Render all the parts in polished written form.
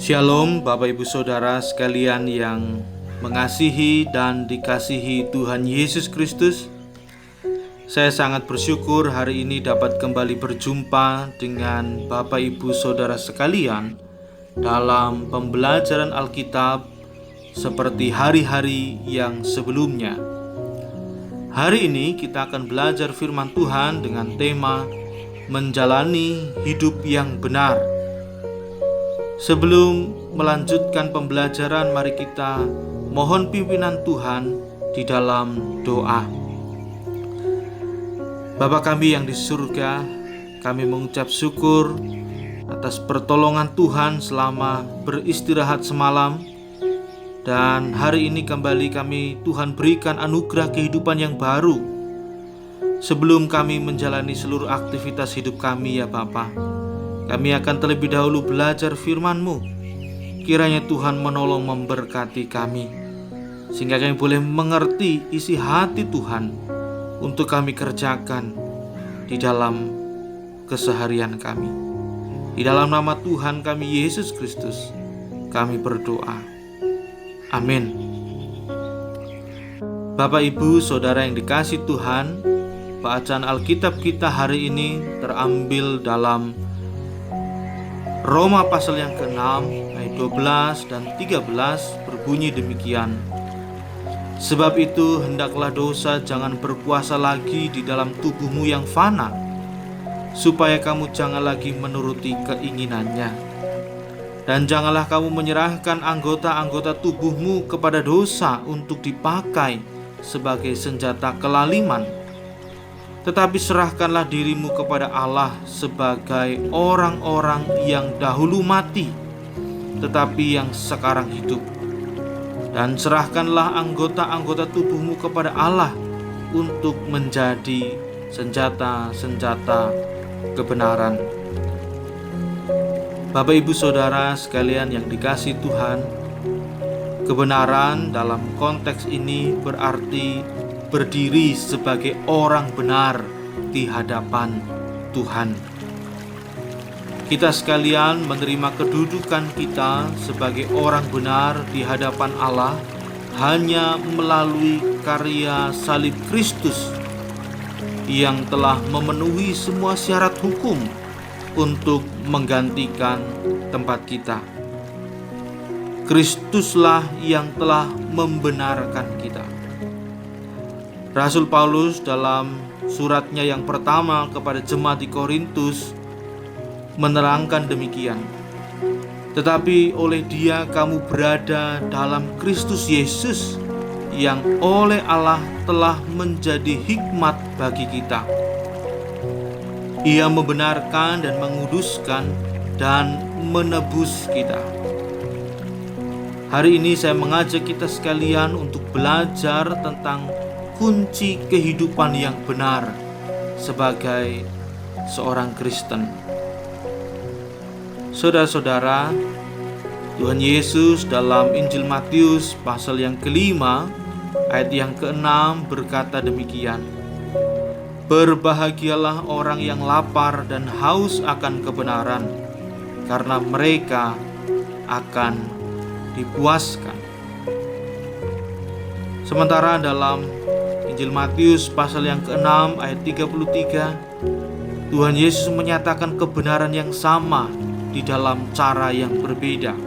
Shalom Bapak Ibu Saudara sekalian yang mengasihi dan dikasihi Tuhan Yesus Kristus. Saya sangat bersyukur hari ini dapat kembali berjumpa dengan Bapak Ibu Saudara sekalian dalam pembelajaran Alkitab seperti hari-hari yang sebelumnya. Hari ini kita akan belajar firman Tuhan dengan tema menjalani hidup yang benar. Sebelum melanjutkan pembelajaran, mari kita mohon pimpinan Tuhan di dalam doa. Bapa kami yang di surga, kami mengucap syukur atas pertolongan Tuhan selama beristirahat semalam. Dan hari ini kembali Tuhan berikan anugerah kehidupan yang baru. Sebelum kami menjalani seluruh aktivitas hidup kami ya Bapa, kami akan terlebih dahulu belajar firman-Mu. Kiranya Tuhan menolong memberkati kami, sehingga kami boleh mengerti isi hati Tuhan untuk kami kerjakan di dalam keseharian kami. Di dalam nama Tuhan kami Yesus Kristus, kami berdoa. Amin. Bapak Ibu Saudara yang dikasihi Tuhan, bacaan Alkitab kita hari ini terambil dalam Roma pasal yang ke-6 ayat 12 dan 13 berbunyi demikian. Sebab itu hendaklah dosa jangan berkuasa lagi di dalam tubuhmu yang fana, supaya kamu jangan lagi menuruti keinginannya. Dan janganlah kamu menyerahkan anggota-anggota tubuhmu kepada dosa untuk dipakai sebagai senjata kelaliman. Tetapi serahkanlah dirimu kepada Allah sebagai orang-orang yang dahulu mati, tetapi yang sekarang hidup. Dan serahkanlah anggota-anggota tubuhmu kepada Allah untuk menjadi senjata-senjata kebenaran. Bapak Ibu Saudara sekalian yang dikasihi Tuhan, kebenaran dalam konteks ini berarti berdiri sebagai orang benar di hadapan Tuhan. Kita sekalian menerima kedudukan kita sebagai orang benar di hadapan Allah hanya melalui karya salib Kristus yang telah memenuhi semua syarat hukum untuk menggantikan tempat kita. Kristuslah yang telah membenarkan kita. Rasul Paulus dalam suratnya yang pertama kepada jemaat di Korintus menerangkan demikian. Tetapi oleh Dia kamu berada dalam Kristus Yesus, yang oleh Allah telah menjadi hikmat bagi kita. Ia membenarkan dan menguduskan dan menebus kita. Hari ini saya mengajak kita sekalian untuk belajar tentang kunci kehidupan yang benar sebagai seorang Kristen. Saudara-saudara, Tuhan Yesus dalam Injil Matius pasal yang ke-5 ayat yang ke-6 berkata demikian. Berbahagialah orang yang lapar dan haus akan kebenaran, karena mereka akan dipuaskan. Sementara dalam Injil Matius pasal yang ke-6 ayat 33, Tuhan Yesus menyatakan kebenaran yang sama di dalam cara yang berbeda.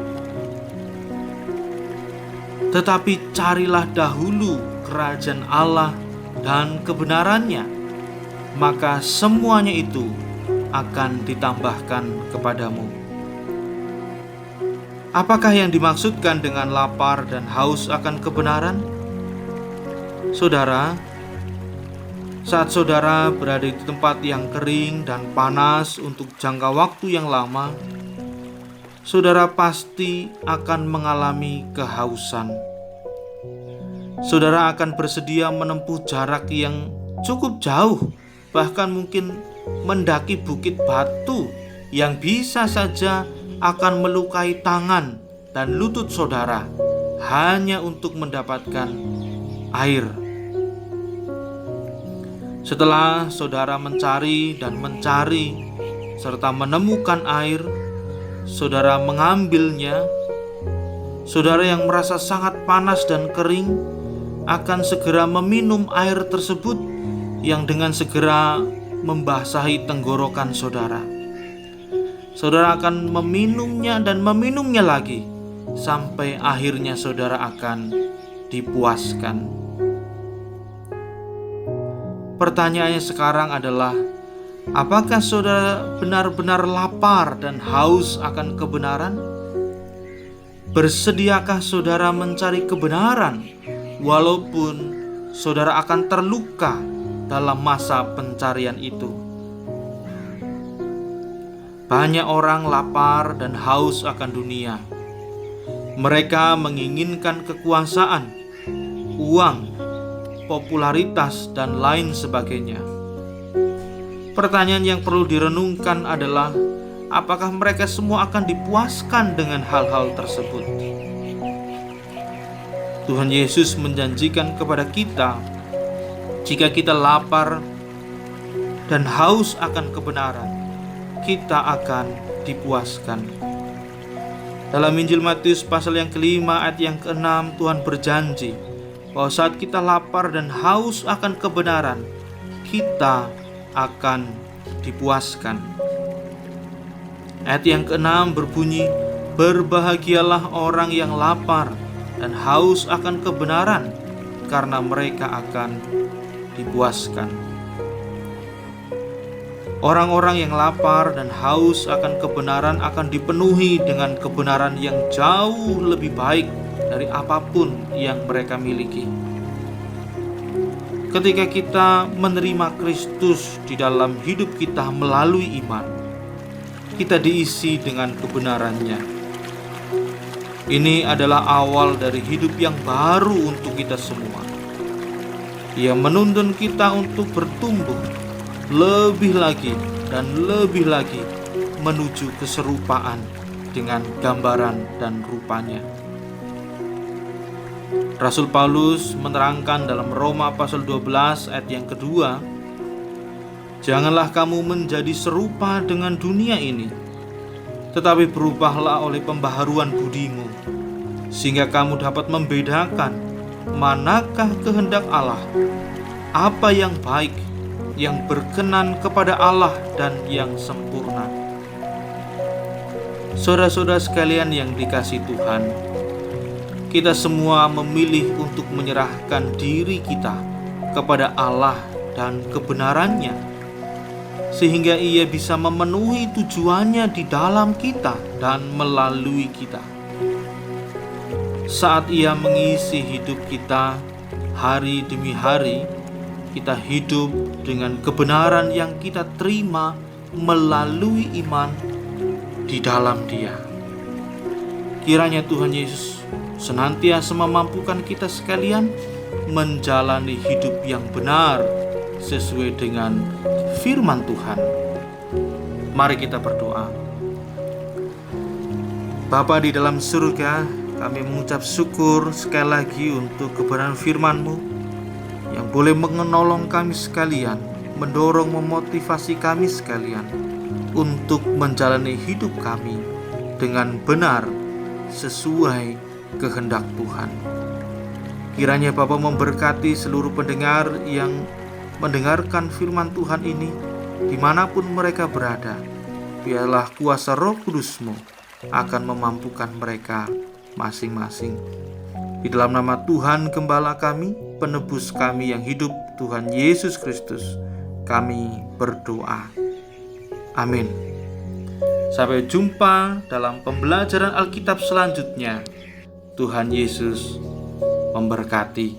Tetapi carilah dahulu kerajaan Allah dan kebenarannya, maka semuanya itu akan ditambahkan kepadamu. Apakah yang dimaksudkan dengan lapar dan haus akan kebenaran? Saudara, saat saudara berada di tempat yang kering dan panas untuk jangka waktu yang lama, saudara pasti akan mengalami kehausan. Saudara akan bersedia menempuh jarak yang cukup jauh, bahkan mungkin mendaki bukit batu yang bisa saja akan melukai tangan dan lutut saudara hanya untuk mendapatkan air. Setelah saudara mencari dan mencari serta menemukan air, saudara mengambilnya, saudara yang merasa sangat panas dan kering akan segera meminum air tersebut yang dengan segera membasahi tenggorokan saudara. Saudara akan meminumnya dan meminumnya lagi sampai akhirnya saudara akan dipuaskan. Pertanyaannya sekarang adalah, apakah saudara benar-benar lapar dan haus akan kebenaran? Bersediakah saudara mencari kebenaran walaupun saudara akan terluka dalam masa pencarian itu? Banyak orang lapar dan haus akan dunia. Mereka menginginkan kekuasaan, uang, popularitas, dan lain sebagainya. Pertanyaan yang perlu direnungkan adalah, apakah mereka semua akan dipuaskan dengan hal-hal tersebut? Tuhan Yesus menjanjikan kepada kita, jika kita lapar dan haus akan kebenaran, kita akan dipuaskan. Dalam Injil Matius pasal yang ke-5 ayat yang ke-6, Tuhan berjanji bahwa saat kita lapar dan haus akan kebenaran, kita akan dipuaskan. Ayat yang ke-6 berbunyi, berbahagialah orang yang lapar dan haus akan kebenaran, karena mereka akan dipuaskan. Orang-orang yang lapar dan haus akan kebenaran akan dipenuhi dengan kebenaran yang jauh lebih baik dari apapun yang mereka miliki. Ketika kita menerima Kristus di dalam hidup kita melalui iman, kita diisi dengan kebenarannya. Ini adalah awal dari hidup yang baru untuk kita semua. Ia menuntun kita untuk bertumbuh lebih lagi dan lebih lagi menuju keserupaan dengan gambaran dan rupanya. Rasul Paulus menerangkan dalam Roma pasal 12 ayat yang kedua, janganlah kamu menjadi serupa dengan dunia ini, tetapi berubahlah oleh pembaharuan budimu, sehingga kamu dapat membedakan manakah kehendak Allah, apa yang baik, yang berkenan kepada Allah, dan yang sempurna. Saudara-saudara sekalian yang dikasihi Tuhan, kita semua memilih untuk menyerahkan diri kita kepada Allah dan kebenarannya, sehingga Ia bisa memenuhi tujuannya di dalam kita dan melalui kita. Saat Ia mengisi hidup kita hari demi hari, kita hidup dengan kebenaran yang kita terima melalui iman di dalam Dia. Kiranya Tuhan Yesus senantiasa memampukan kita sekalian menjalani hidup yang benar sesuai dengan firman Tuhan. Mari kita berdoa. Bapa di dalam surga, kami mengucap syukur sekali lagi untuk kebenaran firman-Mu yang boleh menolong kami sekalian, mendorong, memotivasi kami sekalian untuk menjalani hidup kami dengan benar sesuai kehendak Tuhan. Kiranya Bapa memberkati seluruh pendengar yang mendengarkan firman Tuhan ini dimanapun mereka berada. Biarlah kuasa Roh Kudus-Mu akan memampukan mereka masing-masing. Di dalam nama Tuhan Gembala kami, penebus kami yang hidup, Tuhan Yesus Kristus, kami berdoa. Amin. Sampai jumpa dalam pembelajaran Alkitab selanjutnya. Tuhan Yesus memberkati.